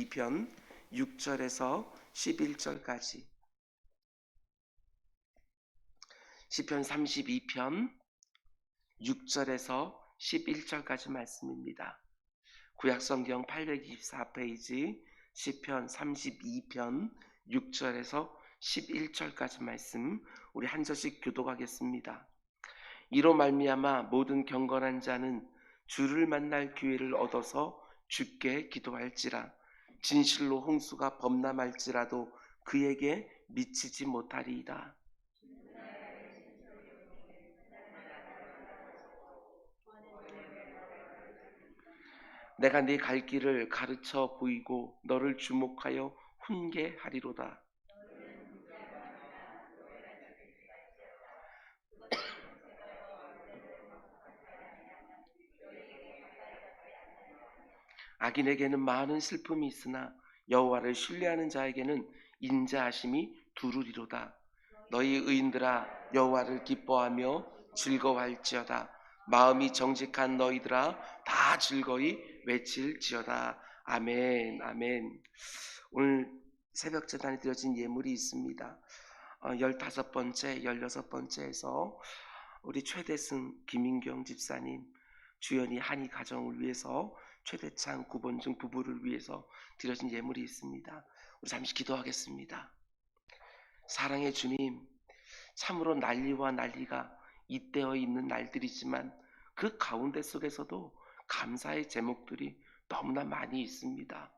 32편 6절에서 11절까지. 시편 32편 6절에서 11절까지 말씀입니다. 구약성경 824페이지 시편 32편 6절에서 11절까지 말씀 우리 한 절씩 교독하겠습니다. 이로 말미암아 모든 경건한 자는 주를 만날 기회를 얻어서 주께 기도할지라. 진실로 홍수가 범람할지라도 그에게 미치지 못하리이다. 내가 네 갈 길을 가르쳐 보이고 너를 주목하여 훈계하리로다. 악인에게는 많은 슬픔이 있으나 여호와를 신뢰하는 자에게는 인자하심이 두루리로다. 너희 의인들아 여호와를 기뻐하며 즐거워할지어다. 마음이 정직한 너희들아 다 즐거이 외칠지어다. 아멘. 아멘. 오늘 새벽 제단에 드려진 예물이 있습니다. 15번째, 16번째에서 우리 최대승 김인경 집사님, 주연이 한이 가정을 위해서 최대창 구본중 부부를 위해서 드려진 예물이 있습니다. 우리 잠시 기도하겠습니다. 사랑의 주님, 참으로 난리와 난리가 잇대어 있는 날들이지만 그 가운데 속에서도 감사의 제목들이 너무나 많이 있습니다.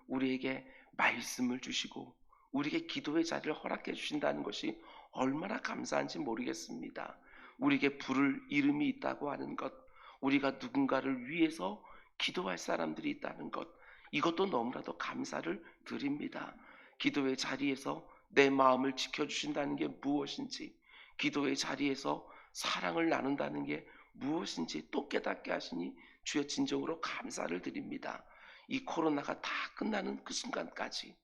우리에게 말씀을 주시고 우리에게 기도의 자리를 허락해 주신다는 것이 얼마나 감사한지 모르겠습니다. 우리에게 부를 이름이 있다고 하는 것, 우리가 누군가를 위해서 기도할 사람들이 있다는 것, 이것도 너무나도 감사를 드립니다. 기도의 자리에서 내 마음을 지켜주신다는 게 무엇인지, 기도의 자리에서 사랑을 나눈다는 게 무엇인지 또 깨닫게 하시니 주여 진정으로 감사를 드립니다. 이 코로나가 다 끝나는 그 순간까지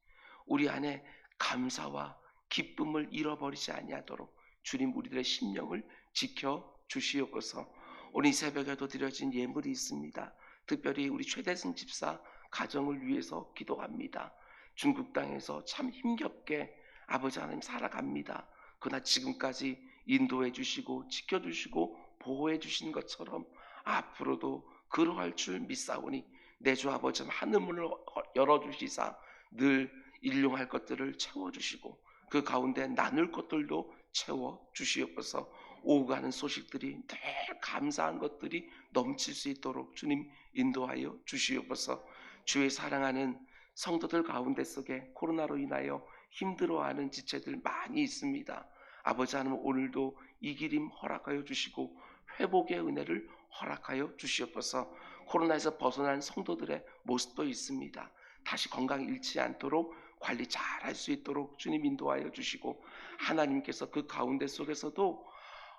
우리 안에 감사와 기쁨을 잃어버리지 아니하도록 주님 우리들의 심령을 지켜주시옵소서. 오늘 새벽에도 드려진 예물이 있습니다. 특별히 우리 최대승 집사 가정을 위해서 기도합니다. 중국 땅에서 참 힘겹게 아버지 하나님 살아갑니다. 그러나 지금까지 인도해 주시고 지켜주시고 보호해 주신 것처럼 앞으로도 그러할 줄 믿사오니 내 주 아버지 하늘문을 열어주시사 늘 일용할 것들을 채워주시고 그 가운데 나눌 것들도 채워주시옵소서. 오고 가는 소식들이 늘 감사한 것들이 넘칠 수 있도록 주님 인도하여 주시옵소서. 주의 사랑하는 성도들 가운데 속에 코로나로 인하여 힘들어하는 지체들 많이 있습니다. 아버지 하나님 오늘도 이기림 허락하여 주시고 회복의 은혜를 허락하여 주시옵소서. 코로나에서 벗어난 성도들의 모습도 있습니다. 다시 건강 잃지 않도록 관리 잘 할 수 있도록 주님 인도하여 주시고 하나님께서 그 가운데 속에서도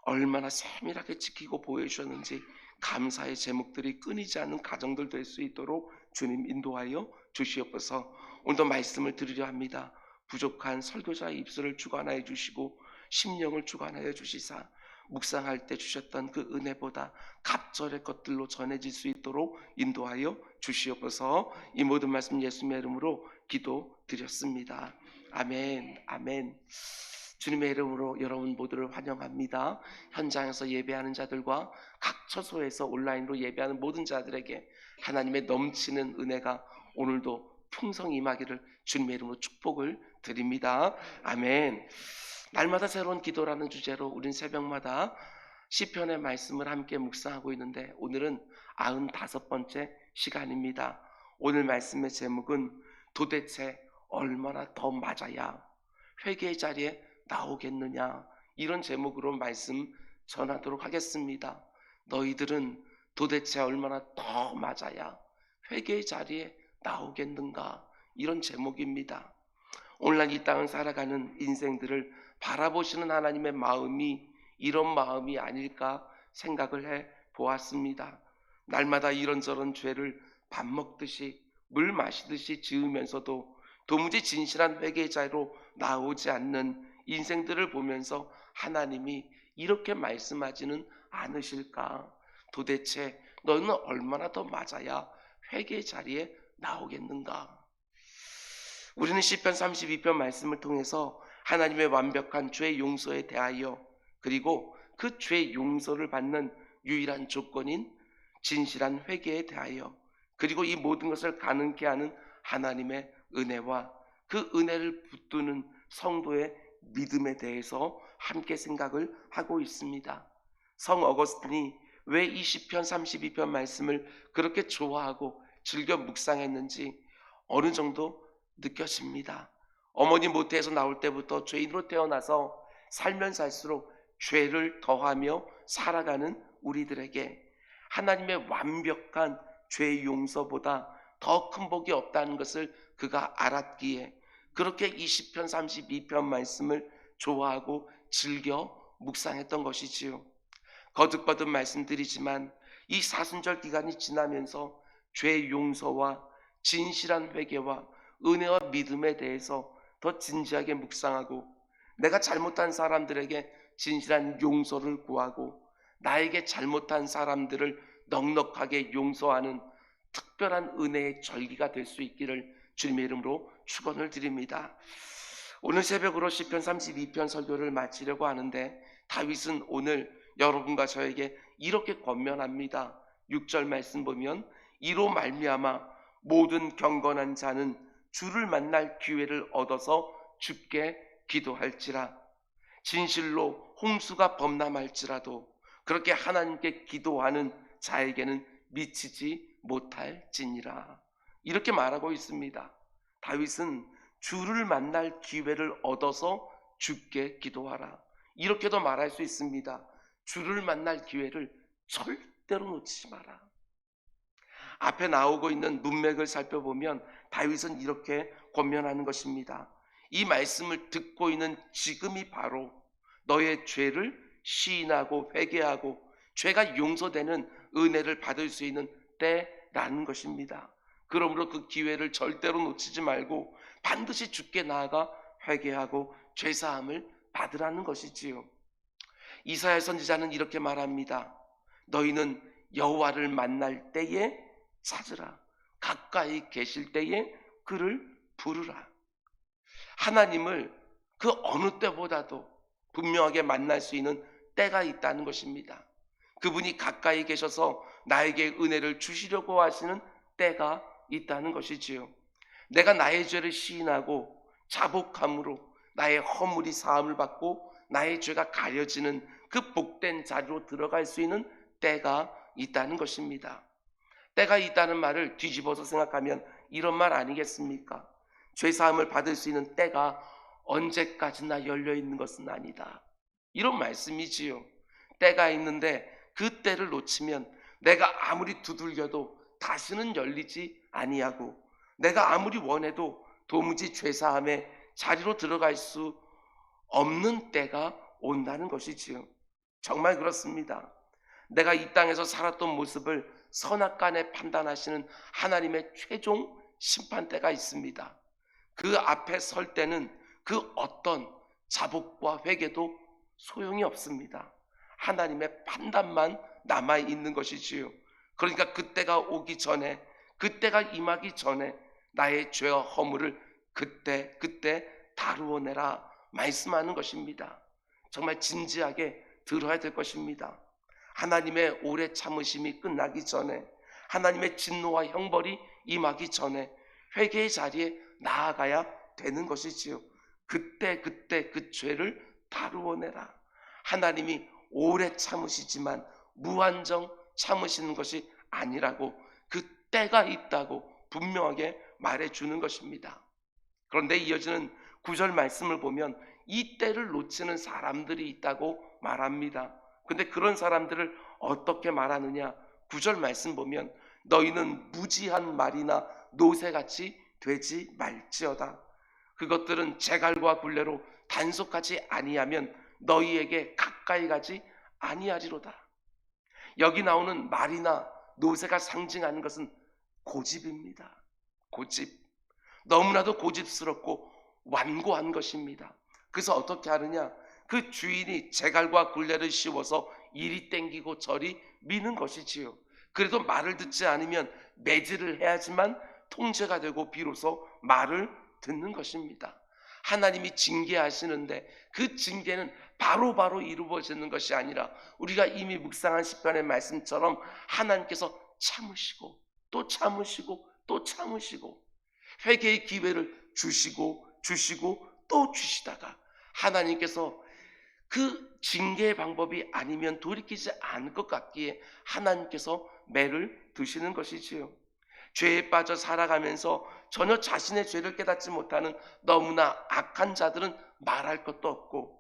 얼마나 세밀하게 지키고 보여주셨는지 감사의 제목들이 끊이지 않는 가정들 될 수 있도록 주님 인도하여 주시옵소서. 오늘도 말씀을 드리려 합니다. 부족한 설교자의 입술을 주관하여 주시고 심령을 주관하여 주시사 묵상할 때 주셨던 그 은혜보다 갑절의 것들로 전해질 수 있도록 인도하여 주시옵소서. 이 모든 말씀 예수님의 이름으로 기도드렸습니다. 아멘. 아멘. 주님의 이름으로 여러분 모두를 환영합니다. 현장에서 예배하는 자들과 각 처소에서 온라인으로 예배하는 모든 자들에게 하나님의 넘치는 은혜가 오늘도 풍성히 임하기를 주님의 이름으로 축복을 드립니다. 아멘. 날마다 새로운 기도라는 주제로 우린 새벽마다 시편의 말씀을 함께 묵상하고 있는데 오늘은 95번째 시간입니다. 오늘 말씀의 제목은 도대체 얼마나 더 맞아야 회개의 자리에 나오겠느냐, 이런 제목으로 말씀 전하도록 하겠습니다. 너희들은 도대체 얼마나 더 맞아야 회개의 자리에 나오겠는가, 이런 제목입니다. 오늘날 이 땅을 살아가는 인생들을 바라보시는 하나님의 마음이 이런 마음이 아닐까 생각을 해 보았습니다. 날마다 이런저런 죄를 밥 먹듯이 물 마시듯이 지으면서도 도무지 진실한 회개의 자리로 나오지 않는 인생들을 보면서 하나님이 이렇게 말씀하지는 않으실까? 도대체 너는 얼마나 더 맞아야 회개의 자리에 나오겠는가? 우리는 시편 32편 말씀을 통해서 하나님의 완벽한 죄 용서에 대하여, 그리고 그 죄 용서를 받는 유일한 조건인 진실한 회개에 대하여, 그리고 이 모든 것을 가능케 하는 하나님의 은혜와 그 은혜를 붙드는 성도의 믿음에 대해서 함께 생각을 하고 있습니다. 성 어거스틴이 왜 이 시편 32편 말씀을 그렇게 좋아하고 즐겨 묵상했는지 어느 정도 느껴집니다. 어머니 모태에서 나올 때부터 죄인으로 태어나서 살면 살수록 죄를 더하며 살아가는 우리들에게 하나님의 완벽한 죄 용서보다 더 큰 복이 없다는 것을 그가 알았기에 그렇게 이 시편 32편 말씀을 좋아하고 즐겨 묵상했던 것이지요. 거듭거듭 말씀드리지만 이 사순절 기간이 지나면서 죄 용서와 진실한 회개와 은혜와 믿음에 대해서 더 진지하게 묵상하고, 내가 잘못한 사람들에게 진실한 용서를 구하고 나에게 잘못한 사람들을 넉넉하게 용서하는 특별한 은혜의 절기가 될 수 있기를 주님의 이름으로 축원을 드립니다. 오늘 새벽으로 시편 32편 설교를 마치려고 하는데, 다윗은 오늘 여러분과 저에게 이렇게 권면합니다. 6절 말씀 보면, 이로 말미암아 모든 경건한 자는 주를 만날 기회를 얻어서 주께 기도할지라. 진실로 홍수가 범람할지라도 그렇게 하나님께 기도하는 자에게는 미치지 못할지니라. 이렇게 말하고 있습니다. 다윗은 주를 만날 기회를 얻어서 주께 기도하라, 이렇게도 말할 수 있습니다. 주를 만날 기회를 절대로 놓치지 마라. 앞에 나오고 있는 문맥을 살펴보면 다윗은 이렇게 권면하는 것입니다. 이 말씀을 듣고 있는 지금이 바로 너의 죄를 시인하고 회개하고 죄가 용서되는 은혜를 받을 수 있는 때라는 것입니다. 그러므로 그 기회를 절대로 놓치지 말고 반드시 주께 나아가 회개하고 죄사함을 받으라는 것이지요. 이사야 선지자는 이렇게 말합니다. 너희는 여호와를 만날 때에 찾으라. 가까이 계실 때에 그를 부르라. 하나님을 그 어느 때보다도 분명하게 만날 수 있는 때가 있다는 것입니다. 그분이 가까이 계셔서 나에게 은혜를 주시려고 하시는 때가 있다는 것이지요. 내가 나의 죄를 시인하고 자복함으로 나의 허물이 사함을 받고 나의 죄가 가려지는 그 복된 자리로 들어갈 수 있는 때가 있다는 것입니다. 때가 있다는 말을 뒤집어서 생각하면 이런 말 아니겠습니까? 죄사함을 받을 수 있는 때가 언제까지나 열려있는 것은 아니다, 이런 말씀이지요. 때가 있는데 그 때를 놓치면 내가 아무리 두들겨도 다시는 열리지 아니하고, 내가 아무리 원해도 도무지 죄사함의 자리로 들어갈 수 없는 때가 온다는 것이지요. 정말 그렇습니다. 내가 이 땅에서 살았던 모습을 선악간에 판단하시는 하나님의 최종 심판대가 있습니다. 그 앞에 설 때는 그 어떤 자복과 회개도 소용이 없습니다. 하나님의 판단만 남아있는 것이지요. 그러니까 그때가 오기 전에, 그때가 임하기 전에 나의 죄와 허물을 그때 다루어내라 말씀하는 것입니다. 정말 진지하게 들어야 될 것입니다. 하나님의 오래 참으심이 끝나기 전에, 하나님의 진노와 형벌이 임하기 전에 회개의 자리에 나아가야 되는 것이지요. 그때 그 죄를 다루어내라. 하나님이 오래 참으시지만 무한정 참으시는 것이 아니라고, 그 때가 있다고 분명하게 말해주는 것입니다. 그런데 이어지는 9절 말씀을 보면 이 때를 놓치는 사람들이 있다고 말합니다. 근데 그런 사람들을 어떻게 말하느냐? 9절 말씀 보면 너희는 무지한 말이나 노새같이 되지 말지어다. 그것들은 재갈과 굴레로 단속하지 아니하면 너희에게 가까이 가지 아니하리로다. 여기 나오는 말이나 노새가 상징하는 것은 고집입니다. 고집. 너무나도 고집스럽고 완고한 것입니다. 그래서 어떻게 하느냐? 그 주인이 재갈과 굴레를 씌워서 이리 땡기고 저리 미는 것이지요. 그래도 말을 듣지 않으면 매질을 해야지만 통제가 되고 비로소 말을 듣는 것입니다. 하나님이 징계하시는데 그 징계는 바로바로 이루어지는 것이 아니라 우리가 이미 묵상한 시편의 말씀처럼 하나님께서 참으시고 또 참으시고 또 참으시고 회개의 기회를 주시고 또 주시다가 하나님께서 그 징계의 방법이 아니면 돌이키지 않을 것 같기에 하나님께서 매를 드시는 것이지요. 죄에 빠져 살아가면서 전혀 자신의 죄를 깨닫지 못하는 너무나 악한 자들은 말할 것도 없고,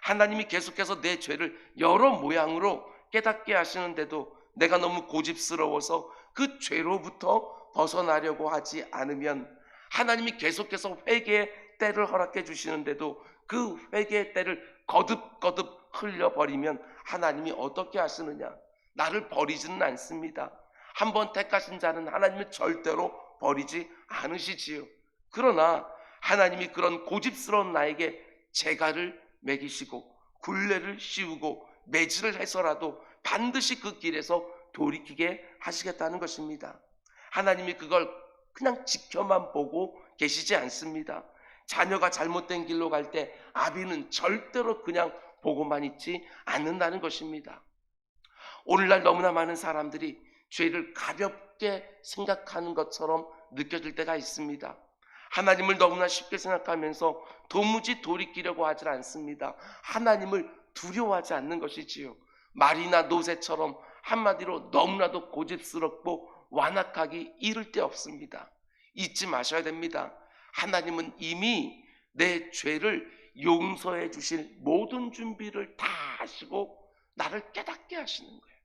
하나님이 계속해서 내 죄를 여러 모양으로 깨닫게 하시는데도 내가 너무 고집스러워서 그 죄로부터 벗어나려고 하지 않으면, 하나님이 계속해서 회개의 때를 허락해 주시는데도 그 회개의 때를 거듭거듭 흘려버리면 하나님이 어떻게 하시느냐? 나를 버리지는 않습니다. 한번 택하신 자는 하나님은 절대로 버리지 않으시지요. 그러나 하나님이 그런 고집스러운 나에게 재갈을 매기시고 굴레를 씌우고 매질을 해서라도 반드시 그 길에서 돌이키게 하시겠다는 것입니다. 하나님이 그걸 그냥 지켜만 보고 계시지 않습니다. 자녀가 잘못된 길로 갈 때 아비는 절대로 그냥 보고만 있지 않는다는 것입니다. 오늘날 너무나 많은 사람들이 죄를 가볍게 생각하는 것처럼 느껴질 때가 있습니다. 하나님을 너무나 쉽게 생각하면서 도무지 돌이키려고 하지 않습니다. 하나님을 두려워하지 않는 것이지요. 말이나 노새처럼 한마디로 너무나도 고집스럽고 완악하기 이를 데 없습니다. 잊지 마셔야 됩니다. 하나님은 이미 내 죄를 용서해 주실 모든 준비를 다 하시고 나를 깨닫게 하시는 거예요.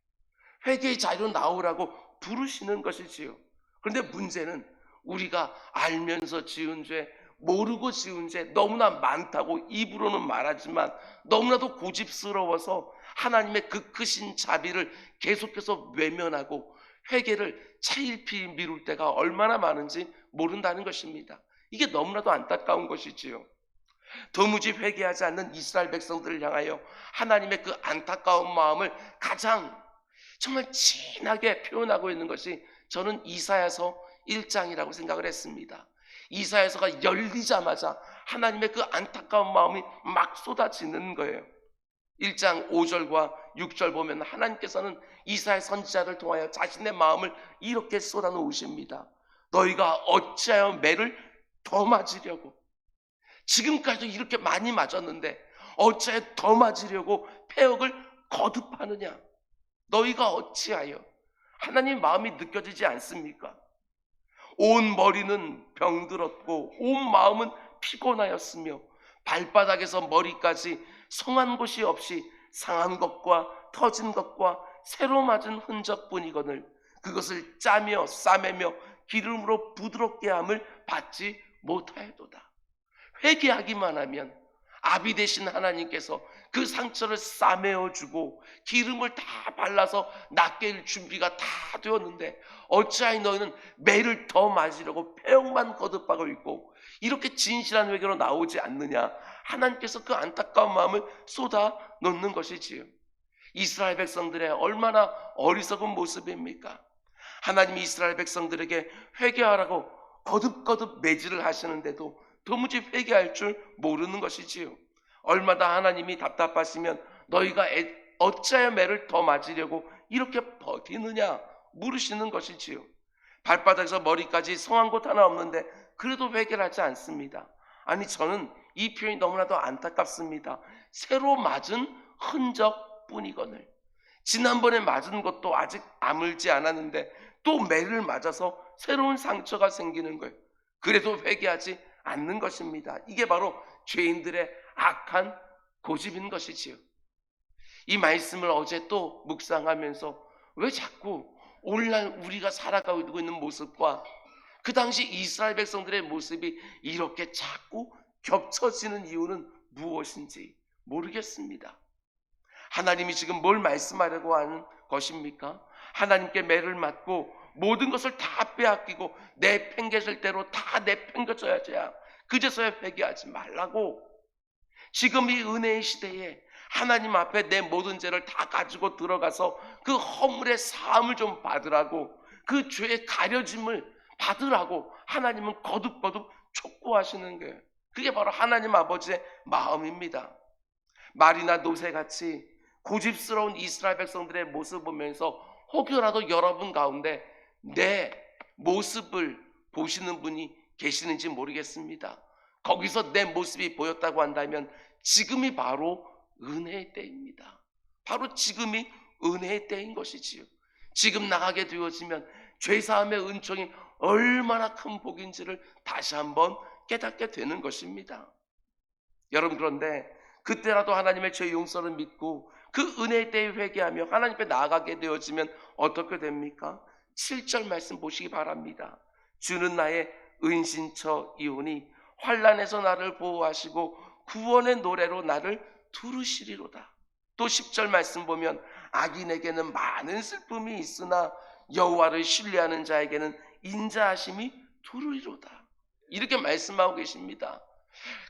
회개의 자리로 나오라고 부르시는 것이지요. 그런데 문제는 우리가 알면서 지은 죄, 모르고 지은 죄 너무나 많다고 입으로는 말하지만 너무나도 고집스러워서 하나님의 그 크신 자비를 계속해서 외면하고 회개를 차일피일 미룰 때가 얼마나 많은지 모른다는 것입니다. 이게 너무나도 안타까운 것이지요. 도무지 회개하지 않는 이스라엘 백성들을 향하여 하나님의 그 안타까운 마음을 가장 정말 진하게 표현하고 있는 것이 저는 이사야서 1장이라고 생각을 했습니다. 이사야서가 열리자마자 하나님의 그 안타까운 마음이 막 쏟아지는 거예요. 1장 5절과 6절 보면 하나님께서는 이사야 선지자를 통하여 자신의 마음을 이렇게 쏟아놓으십니다. 너희가 어찌하여 매를 더 맞으려고, 지금까지도 이렇게 많이 맞았는데 어찌하여 더 맞으려고 패역을 거듭하느냐? 너희가 어찌하여, 하나님 마음이 느껴지지 않습니까? 온 머리는 병들었고 온 마음은 피곤하였으며 발바닥에서 머리까지 성한 곳이 없이 상한 것과 터진 것과 새로 맞은 흔적뿐이거늘 그것을 짜며 싸매며 기름으로 부드럽게 함을 받지 못하였도다. 회개하기만 하면 아비 되신 하나님께서 그 상처를 싸매어주고 기름을 다 발라서 낫게 할 준비가 다 되었는데 어찌하여 너희는 매를 더 맞으려고 패역만 거듭하고 있고 이렇게 진실한 회개로 나오지 않느냐? 하나님께서 그 안타까운 마음을 쏟아 놓는 것이지요. 이스라엘 백성들의 얼마나 어리석은 모습입니까? 하나님이 이스라엘 백성들에게 회개하라고 거듭거듭 매질을 하시는데도 도무지 회개할 줄 모르는 것이지요. 얼마나 하나님이 답답하시면 너희가 어찌하여 매를 더 맞으려고 이렇게 버티느냐 물으시는 것이지요. 발바닥에서 머리까지 성한 곳 하나 없는데 그래도 회개를 하지 않습니다. 아니, 저는 이 표현이 너무나도 안타깝습니다. 새로 맞은 흔적뿐이거늘 지난번에 맞은 것도 아직 아물지 않았는데 또 매를 맞아서 새로운 상처가 생기는 거예요. 그래도 회개하지 않는 것입니다. 이게 바로 죄인들의 악한 고집인 것이지요. 이 말씀을 어제 또 묵상하면서 왜 자꾸 오늘날 우리가 살아가고 있는 모습과 그 당시 이스라엘 백성들의 모습이 이렇게 자꾸 겹쳐지는 이유는 무엇인지 모르겠습니다. 하나님이 지금 뭘 말씀하려고 하는 것입니까? 하나님께 매를 맞고 모든 것을 다 빼앗기고 내 팽개질 대로 다 내팽겨져야지야 그제서야 회개하지 말라고. 지금 이 은혜의 시대에 하나님 앞에 내 모든 죄를 다 가지고 들어가서 그 허물의 사함을 좀 받으라고, 그 죄의 가려짐을 받으라고 하나님은 거듭거듭 촉구하시는 거예요. 그게 바로 하나님 아버지의 마음입니다. 말이나 노새같이 고집스러운 이스라엘 백성들의 모습을 보면서 혹여라도 여러분 가운데 내 모습을 보시는 분이 계시는지 모르겠습니다. 거기서 내 모습이 보였다고 한다면 지금이 바로 은혜의 때입니다. 바로 지금이 은혜의 때인 것이지요. 지금 나가게 되어지면 죄사함의 은총이 얼마나 큰 복인지를 다시 한번 깨닫게 되는 것입니다. 여러분, 그런데 그때라도 하나님의 죄 용서를 믿고 그 은혜의 때에 회개하며 하나님 앞에 나아가게 되어지면 어떻게 됩니까? 7절 말씀 보시기 바랍니다. 주는 나의 은신처이오니 환난에서 나를 보호하시고 구원의 노래로 나를 두르시리로다. 또 10절 말씀 보면 악인에게는 많은 슬픔이 있으나 여호와를 신뢰하는 자에게는 인자하심이 두르리로다. 이렇게 말씀하고 계십니다.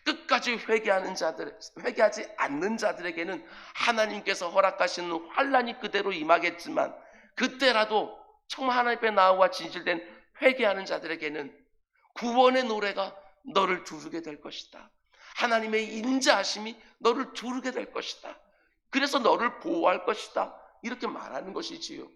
끝까지 회개하지 않는 자들에게는 하나님께서 허락하시는 환난이 그대로 임하겠지만 그때라도 정말 하나님 앞에 나와 진실된 회개하는 자들에게는 구원의 노래가 너를 두르게 될 것이다. 하나님의 인자하심이 너를 두르게 될 것이다. 그래서 너를 보호할 것이다. 이렇게 말하는 것이지요.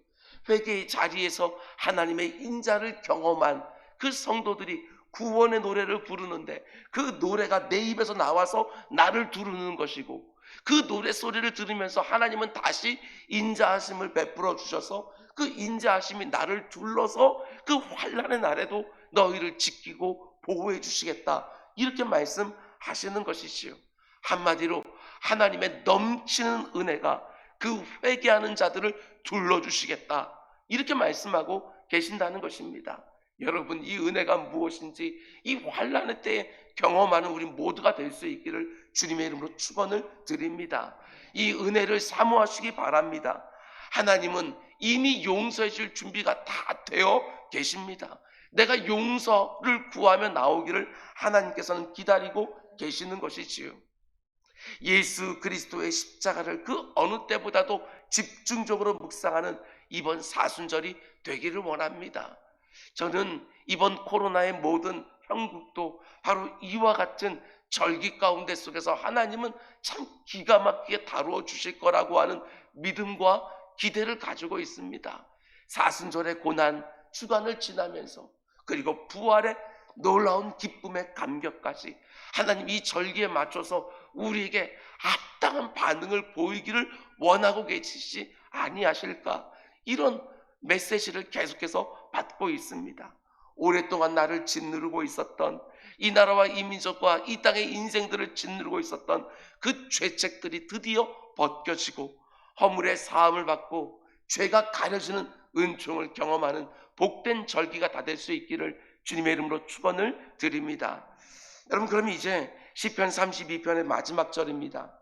회개의 자리에서 하나님의 인자를 경험한 그 성도들이 구원의 노래를 부르는데 그 노래가 내 입에서 나와서 나를 두르는 것이고 그 노래 소리를 들으면서 하나님은 다시 인자하심을 베풀어 주셔서 그 인자하심이 나를 둘러서 그 환난의 날에도 너희를 지키고 보호해 주시겠다. 이렇게 말씀하시는 것이지요. 한마디로 하나님의 넘치는 은혜가 그 회개하는 자들을 둘러주시겠다. 이렇게 말씀하고 계신다는 것입니다. 여러분, 이 은혜가 무엇인지 이 환난의 때에 경험하는 우리 모두가 될 수 있기를 주님의 이름으로 축원을 드립니다. 이 은혜를 사모하시기 바랍니다. 하나님은 이미 용서해 줄 준비가 다 되어 계십니다. 내가 용서를 구하며 나오기를 하나님께서는 기다리고 계시는 것이지요. 예수 그리스도의 십자가를 그 어느 때보다도 집중적으로 묵상하는 이번 사순절이 되기를 원합니다. 저는 이번 코로나의 모든 형국도 바로 이와 같은 절기 가운데 속에서 하나님은 참 기가 막히게 다루어 주실 거라고 하는 믿음과 기대를 가지고 있습니다. 사순절의 고난 주간을 지나면서 그리고 부활의 놀라운 기쁨의 감격까지 하나님 이 절기에 맞춰서 우리에게 합당한 반응을 보이기를 원하고 계시지 아니하실까, 이런 메시지를 계속해서 받고 있습니다. 오랫동안 나를 짓누르고 있었던 이 나라와 이 민족과 이 땅의 인생들을 짓누르고 있었던 그 죄책들이 드디어 벗겨지고 허물의 사함을 받고 죄가 가려지는 은총을 경험하는 복된 절기가 다 될 수 있기를 주님의 이름으로 축원을 드립니다. 여러분, 그럼 이제 시편 32편의 마지막 절입니다.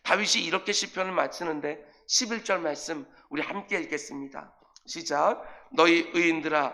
다윗이 이렇게 시편을 마치는데 11절 말씀 우리 함께 읽겠습니다. 시작. 너희 의인들아,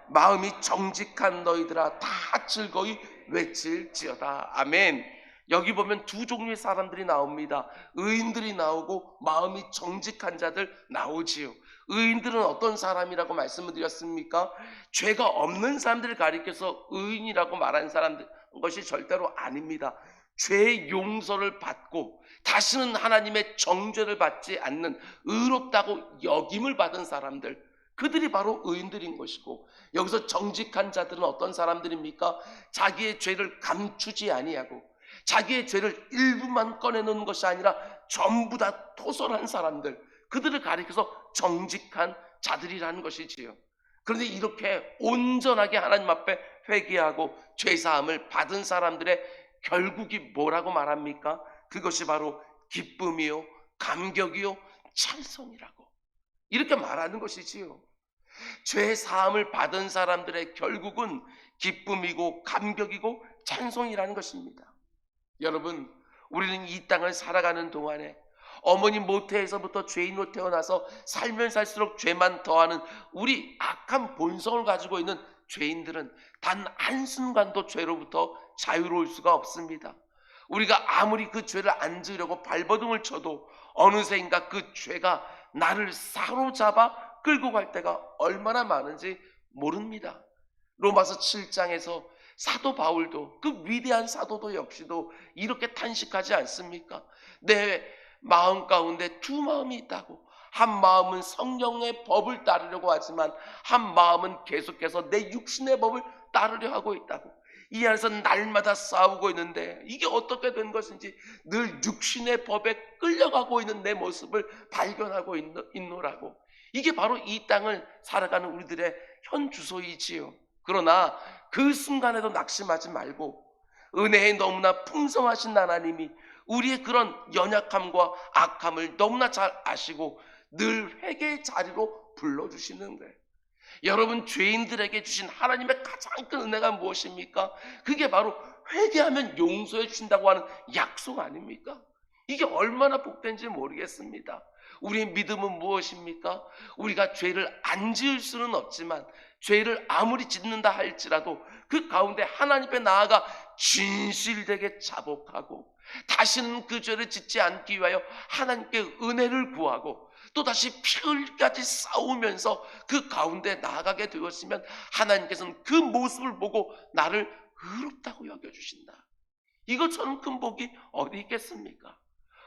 마음이 정직한 너희들아 다 즐거이 외칠지어다. 아멘. 여기 보면 두 종류의 사람들이 나옵니다. 의인들이 나오고 마음이 정직한 자들 나오지요. 의인들은 어떤 사람이라고 말씀을 드렸습니까? 죄가 없는 사람들을 가리켜서 의인이라고 말하는 사람들 것이 절대로 아닙니다. 죄의 용서를 받고 다시는 하나님의 정죄를 받지 않는 의롭다고 여김을 받은 사람들, 그들이 바로 의인들인 것이고, 여기서 정직한 자들은 어떤 사람들입니까? 자기의 죄를 감추지 아니하고 자기의 죄를 일부만 꺼내놓는 것이 아니라 전부 다 토설한 사람들, 그들을 가리켜서 정직한 자들이라는 것이지요. 그런데 이렇게 온전하게 하나님 앞에 회개하고 죄사함을 받은 사람들의 결국이 뭐라고 말합니까? 그것이 바로 기쁨이요, 감격이요, 찬송이라고 이렇게 말하는 것이지요. 죄사함을 받은 사람들의 결국은 기쁨이고 감격이고 찬송이라는 것입니다. 여러분, 우리는 이 땅을 살아가는 동안에 어머니 모태에서부터 죄인으로 태어나서 살면 살수록 죄만 더하는 우리 악한 본성을 가지고 있는 죄인들은 단 한순간도 죄로부터 자유로울 수가 없습니다. 우리가 아무리 그 죄를 안 지으려고 발버둥을 쳐도 어느새인가 그 죄가 나를 사로잡아 끌고 갈 때가 얼마나 많은지 모릅니다. 로마서 7장에서 사도 바울도, 그 위대한 사도도 역시도 이렇게 탄식하지 않습니까? 내 마음 가운데 두 마음이 있다고. 한 마음은 성령의 법을 따르려고 하지만 한 마음은 계속해서 내 육신의 법을 따르려 하고 있다고. 이 안에서 날마다 싸우고 있는데 이게 어떻게 된 것인지 늘 육신의 법에 끌려가고 있는 내 모습을 발견하고 있노라고. 이게 바로 이 땅을 살아가는 우리들의 현 주소이지요. 그러나 그 순간에도 낙심하지 말고 은혜에 너무나 풍성하신 하나님이 우리의 그런 연약함과 악함을 너무나 잘 아시고 늘 회개의 자리로 불러주시는 거예요. 여러분, 죄인들에게 주신 하나님의 가장 큰 은혜가 무엇입니까? 그게 바로 회개하면 용서해 주신다고 하는 약속 아닙니까? 이게 얼마나 복된지 모르겠습니다. 우리의 믿음은 무엇입니까? 우리가 죄를 안 지을 수는 없지만 죄를 아무리 짓는다 할지라도 그 가운데 하나님 앞에 나아가 진실되게 자복하고 다시는 그 죄를 짓지 않기 위하여 하나님께 은혜를 구하고 또다시 피 흘리기까지 싸우면서 그 가운데 나아가게 되었으면 하나님께서는 그 모습을 보고 나를 의롭다고 여겨주신다. 이것처럼 큰 복이 어디 있겠습니까?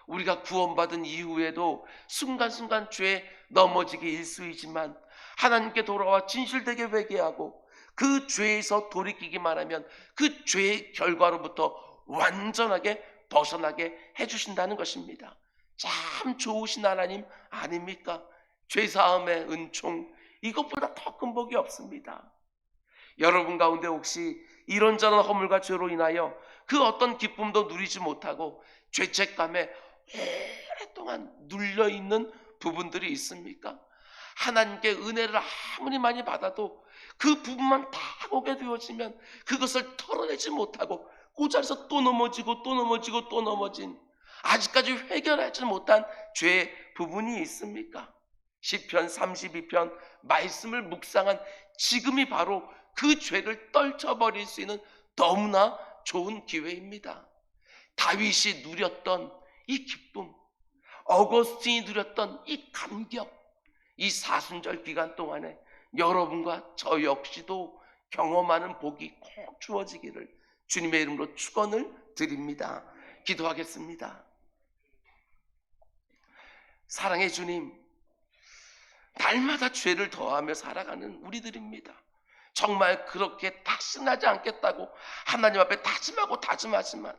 우리가 구원받은 이후에도 순간순간 죄에 넘어지기 일쑤이지만 하나님께 돌아와 진실되게 회개하고 그 죄에서 돌이키기만 하면 그 죄의 결과로부터 완전하게 벗어나게 해주신다는 것입니다. 참 좋으신 하나님 아닙니까? 죄사함의 은총, 이것보다 더 큰 복이 없습니다. 여러분 가운데 혹시 이런저런 허물과 죄로 인하여 그 어떤 기쁨도 누리지 못하고 죄책감에 오랫동안 눌려있는 부분들이 있습니까? 하나님께 은혜를 아무리 많이 받아도 그 부분만 다 오게 되어지면 그것을 털어내지 못하고 그 자리에서 또 넘어지고 또 넘어지고 또 넘어진 아직까지 해결하지 못한 죄의 부분이 있습니까? 시편 32편 말씀을 묵상한 지금이 바로 그 죄를 떨쳐버릴 수 있는 너무나 좋은 기회입니다. 다윗이 누렸던 이 기쁨, 어거스틴이 누렸던 이 감격, 이 사순절 기간 동안에 여러분과 저 역시도 경험하는 복이 꼭 주어지기를 주님의 이름으로 축원을 드립니다. 기도하겠습니다. 사랑의 주님, 날마다 죄를 더하며 살아가는 우리들입니다. 정말 그렇게 다시 나지 않겠다고 하나님 앞에 다짐하지만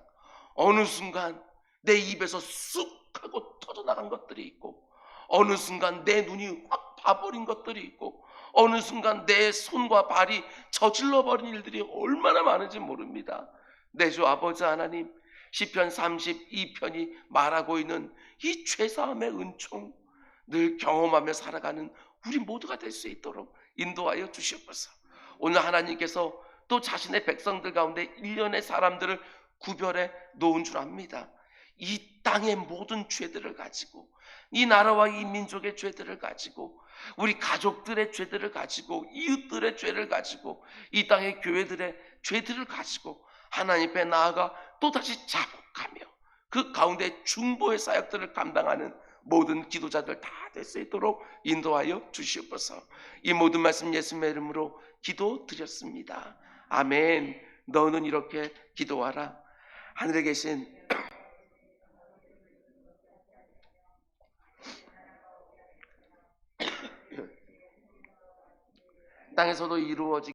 어느 순간 내 입에서 쑥 하고 터져나간 것들이 있고 어느 순간 내 눈이 확 봐버린 것들이 있고 어느 순간 내 손과 발이 저질러버린 일들이 얼마나 많은지 모릅니다. 내 주 아버지 하나님, 시편 32편이 말하고 있는 이 죄사함의 은총 늘 경험하며 살아가는 우리 모두가 될 수 있도록 인도하여 주시옵소서. 오늘 하나님께서 또 자신의 백성들 가운데 일련의 사람들을 구별해 놓은 줄 압니다. 이 땅의 모든 죄들을 가지고 이 나라와 이 민족의 죄들을 가지고 우리 가족들의 죄들을 가지고 이웃들의 죄를 가지고 이 땅의 교회들의 죄들을 가지고 하나님 앞에 나아가 또다시 자복하며 그 가운데 중보의 사역들을 감당하는 모든 기도자들 다 될 수 있도록 인도하여 주시옵소서. 이 모든 말씀 예수님의 이름으로 기도드렸습니다. 아멘. 너는 이렇게 기도하라. 하늘에 계신 땅에서도 이루어지게